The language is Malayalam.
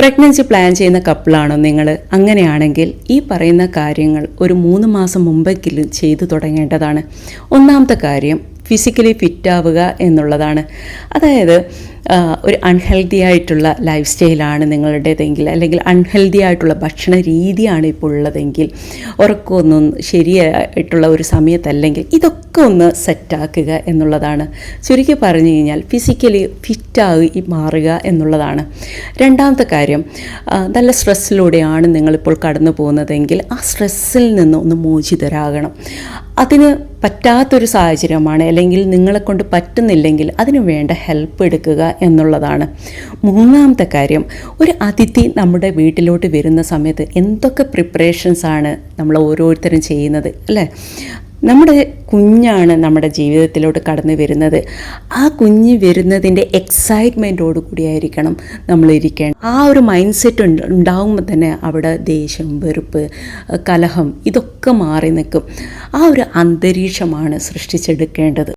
പ്രഗ്നൻസി പ്ലാൻ ചെയ്യുന്ന കപ്പിളാണോ നിങ്ങൾ? അങ്ങനെയാണെങ്കിൽ ഈ പറയുന്ന കാര്യങ്ങൾ ഒരു 3 മാസം മുമ്പെങ്കിലും ചെയ്തു തുടങ്ങേണ്ടതാണ്. ഒന്നാമത്തെ കാര്യം ഫിസിക്കലി ഫിറ്റാവുക എന്നുള്ളതാണ്. അതായത് ഒരു അൺഹെൽത്തി ആയിട്ടുള്ള ലൈഫ് സ്റ്റൈലാണ് നിങ്ങളുടേതെങ്കിൽ, അല്ലെങ്കിൽ അൺഹെൽത്തി ആയിട്ടുള്ള ഭക്ഷണ രീതിയാണ് ഇപ്പോൾ ഉള്ളതെങ്കിൽ, ഉറക്കമൊന്നും ശരിയായിട്ടുള്ള ഒരു സമയത്തല്ലെങ്കിൽ, ഇതൊക്കെ ഒന്ന് സെറ്റാക്കുക എന്നുള്ളതാണ്. ചുരുക്കി പറഞ്ഞു കഴിഞ്ഞാൽ ഫിസിക്കലി ഫിറ്റായി മാറുക എന്നുള്ളതാണ്. രണ്ടാമത്തെ കാര്യം, നല്ല സ്ട്രെസ്സിലൂടെയാണ് നിങ്ങളിപ്പോൾ കടന്നു പോകുന്നതെങ്കിൽ ആ സ്ട്രെസ്സിൽ നിന്ന് ഒന്ന് മോചിതരാകണം. അതിന് പറ്റാത്തൊരു സാഹചര്യമാണ്, അല്ലെങ്കിൽ നിങ്ങളെക്കൊണ്ട് പറ്റുന്നില്ലെങ്കിൽ അതിന് വേണ്ട ഹെൽപ്പ് എടുക്കുക എന്നുള്ളതാണ്. മൂന്നാമത്തെ കാര്യം, ഒരു അതിഥി നമ്മുടെ വീട്ടിലോട്ട് വരുന്ന സമയത്ത് എന്തൊക്കെ പ്രിപ്പറേഷൻസാണ് നമ്മൾ ഓരോരുത്തരും ചെയ്യുന്നത് അല്ലേ? നമ്മുടെ കുഞ്ഞാണ് നമ്മുടെ ജീവിതത്തിലോട്ട് കടന്നു വരുന്നത്. ആ കുഞ്ഞ് വരുന്നതിൻ്റെ എക്സൈറ്റ്മെൻറ്റോട് കൂടിയായിരിക്കണം നമ്മൾ ഇരിക്കേണ്ടത്. ആ ഒരു മൈൻഡ് സെറ്റ് ഉണ്ടാകുമ്പോൾ തന്നെ അവിടെ ദേഷ്യം, വെറുപ്പ്, കലഹം ഇതൊക്കെ മാറി നിൽക്കും. ആ ഒരു അന്തരീക്ഷമാണ് സൃഷ്ടിച്ചെടുക്കേണ്ടത്.